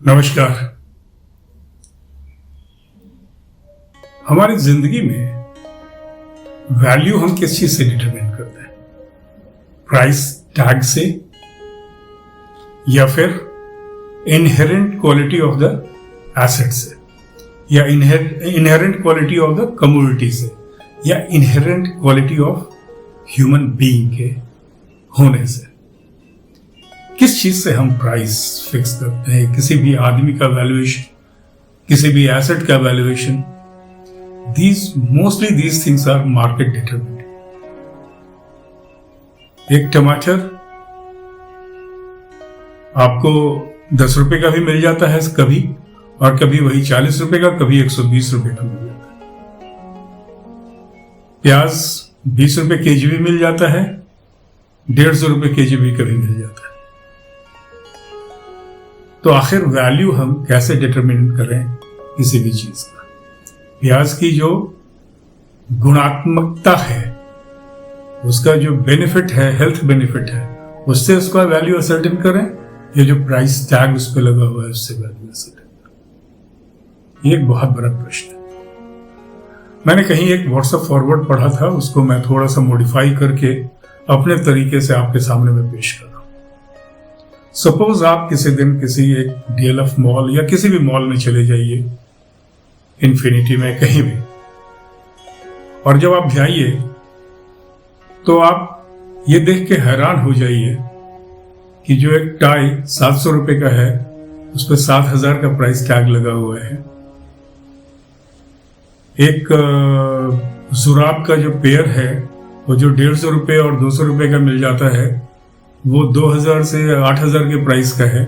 नमस्कार। हमारी जिंदगी में वैल्यू हम किस चीज से डिटरमाइन करते हैं? प्राइस टैग से या फिर inherent quality of the asset से या inherent quality of the commodity से या inherent quality of human being के होने से? किस चीज से हम प्राइस फिक्स करते हैं? किसी भी आदमी का वैल्यूएशन, किसी भी एसेट का valuation, mostly these things are market determined. एक टमाटर आपको 10 रुपए का भी मिल जाता है कभी, और कभी वही 40 रुपए का, कभी 120 रुपए का मिल जाता है। प्याज 20 रुपए केजी भी मिल जाता है, 150 रुपए केजी भी कभी मिल जाता है। तो आखिर वैल्यू हम कैसे डिटरमिन करें किसी भी चीज का? प्याज की जो गुणात्मकता है, उसका जो बेनिफिट है, हेल्थ बेनिफिट है, उससे उसका वैल्यू असर्टेन करें, या जो प्राइस टैग उस पर लगा हुआ है उससे वैल्यू असर्टेन करें? ये एक बहुत बड़ा प्रश्न है। मैंने कहीं एक व्हाट्सएप फॉरवर्ड पढ़ा था, उसको मैं थोड़ा सा मॉडिफाई करके अपने तरीके से आपके सामने में पेश कर रहा हूं। सपोज आप किसी दिन किसी एक डीएलएफ मॉल या किसी भी मॉल में चले जाइए, इन्फिनिटी में, कहीं भी, और जब आप जाइए तो आप ये देख के हैरान हो जाइए कि जो एक टाई 700 रुपए का है, उस पर 7,000 का प्राइस टैग लगा हुआ है। एक जुराब का जो पेयर है, वो जो 150 रुपए और 200 रुपए का मिल जाता है, वो 2,000 से 8,000 के प्राइस का है।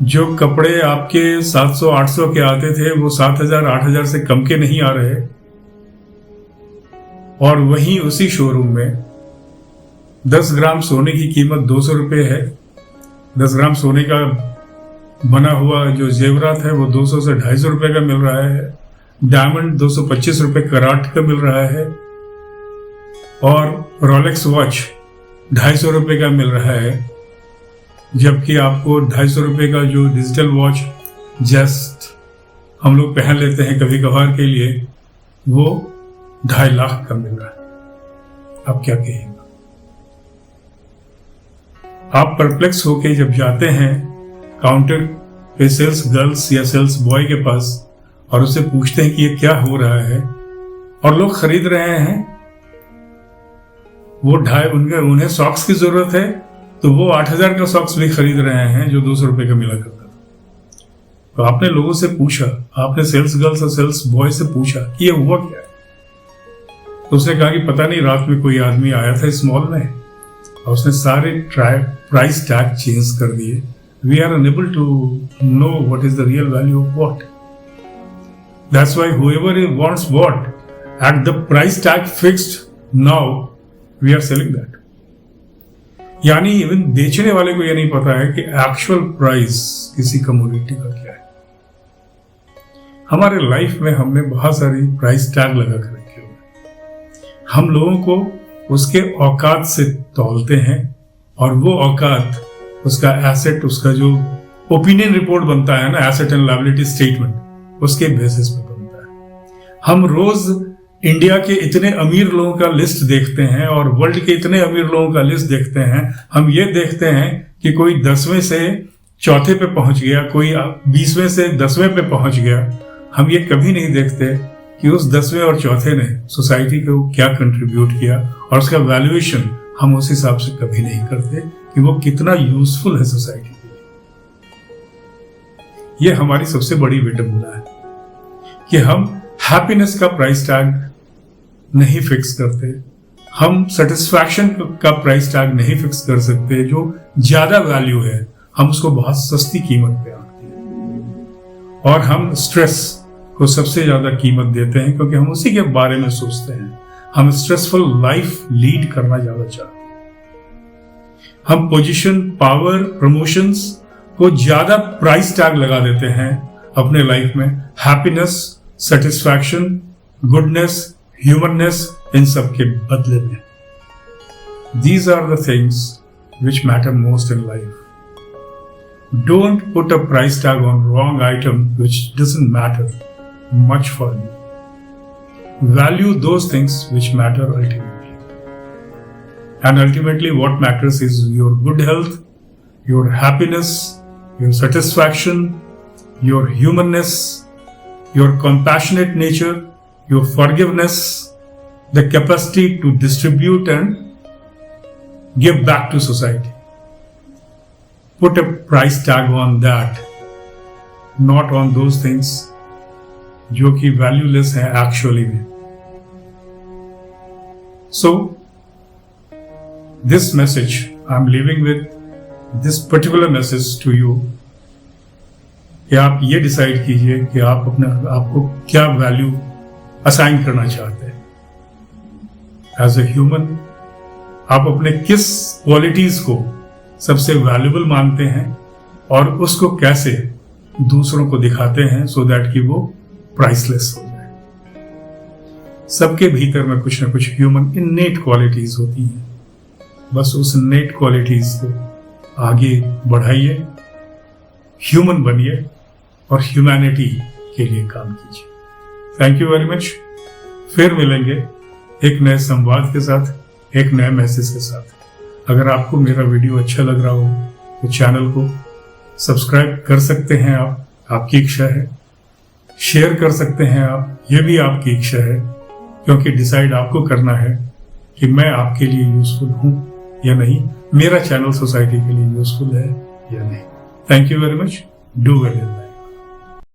जो कपड़े आपके 700-800 के आते थे, वो 7,000-8,000 से कम के नहीं आ रहे। और वहीं उसी शोरूम में 10 ग्राम सोने की कीमत 200 रुपए है। 10 ग्राम सोने का बना हुआ जो जेवरात है, वो 200 से 250 रुपए का मिल रहा है। डायमंड 225 रुपए कराट का मिल रहा है। और रोलेक्स वॉच 250 रुपए का मिल रहा है, जबकि आपको 250 रुपए का जो डिजिटल वॉच जस्ट हम लोग पहन लेते हैं कभी कभार के लिए, वो 2.5 लाख का मिल रहा है। आप क्या कहेंगे? आप परप्लेक्स होके जब जाते हैं काउंटर पे सेल्स गर्ल्स या सेल्स बॉय के पास और उससे पूछते हैं कि ये क्या हो रहा है, और लोग खरीद रहे हैं, वो उन्हें सॉक्स की जरूरत है, तो वो 8,000 का सॉक्स भी खरीद रहे हैं जो 200 रुपए का मिला करता था। तो आपने लोगों से पूछा, आपने सेल्स गर्ल्स और सेल्स बॉय से पूछा कि ये हुआ क्या है? तो उसने कहा कि पता नहीं, रात में कोई आदमी आया था इस मॉल में और उसने सारे प्राइस टैग चेंज कर दिए। We are unable to know what is the real value of what. That's why whoever wants what at the price tag fixed now we are selling that। यानी even बेचने वाले को यह नहीं पता है कि एक्चुअल प्राइस किसी कमोडिटी का क्या है। हमारे लाइफ में हमने बहुत सारी प्राइस टैग लगा कर रखे हुए। हम लोगों को उसके औकात से तौलते हैं, और वो औकात उसका एसेट, उसका जो ओपिनियन रिपोर्ट बनता है ना, एसेट एंड लायबिलिटी स्टेटमेंट, उसके बेसिस पे बनता है। हम रोज इंडिया के इतने अमीर लोगों का लिस्ट देखते हैं और वर्ल्ड के इतने अमीर लोगों का लिस्ट देखते हैं। हम ये देखते हैं कि कोई 10वें से चौथे पे पहुंच गया, कोई 20वें से 10वें पे पहुंच गया। हम ये कभी नहीं देखते कि उस 10वें और चौथे ने सोसाइटी को क्या कंट्रीब्यूट किया, और उसका वैल्यूएशन हम उस हिसाब से कभी नहीं करते कि वो कितना यूजफुल है सोसाइटी के लिए। ये हमारी सबसे बड़ी विडंबना है कि हम हैप्पीनेस का प्राइस टैग नहीं फिक्स करते, हम सेटिस्फैक्शन का प्राइस टैग नहीं फिक्स कर सकते। जो ज्यादा वैल्यू है हम उसको बहुत सस्ती कीमत पे आते हैं, और हम स्ट्रेस को सबसे ज्यादा कीमत देते हैं, क्योंकि हम उसी के बारे में सोचते हैं। हम स्ट्रेसफुल लाइफ लीड करना ज्यादा चाहते हैं। हम पोजीशन, पावर, प्रमोशंस को ज्यादा प्राइस टैग लगा देते हैं अपने लाइफ में। हैप्पीनेस, सेटिस्फैक्शन, गुडनेस, ह्यूमननेस, इन सब के बदले में। These are the things which matter most in life. Don't put a price tag on wrong item which doesn't matter much for you. Value those things which matter ultimately. And ultimately what matters is your good health, your happiness, your satisfaction, your humanness, your compassionate nature, your forgiveness, the capacity to distribute and give back to society. Put a price tag on that, not on those things जो कि valueless है actually में. So, this message, I'm leaving with this particular message to you कि आप ये decide कीजिए कि आप आपको क्या वैल्यू असाइन करना चाहते हैं. एज ए ह्यूमन आप अपने किस क्वालिटीज को सबसे वैल्यूबल मानते हैं और उसको कैसे दूसरों को दिखाते हैं सो दैट कि वो प्राइसलेस हो जाए. सबके भीतर में कुछ ना कुछ ह्यूमन इन्नेट क्वालिटीज होती हैं. बस उस इन्नेट क्वालिटीज को आगे बढ़ाइए, ह्यूमन बनिए और ह्यूमैनिटी के लिए काम कीजिए. Thank you very much. फिर मिलेंगे एक नए संवाद के साथ, एक नए मैसेज के साथ. अगर आपको मेरा वीडियो अच्छा लग रहा हो तो चैनल को सब्सक्राइब कर सकते हैं आप, आपकी इच्छा है. शेयर कर सकते हैं आप, ये भी आपकी इच्छा है, क्योंकि डिसाइड आपको करना है कि मैं आपके लिए यूजफुल हूं या नहीं, मेरा चैनल सोसाइटी के लिए यूजफुल है या नहीं. Thank you very much. Do well in life.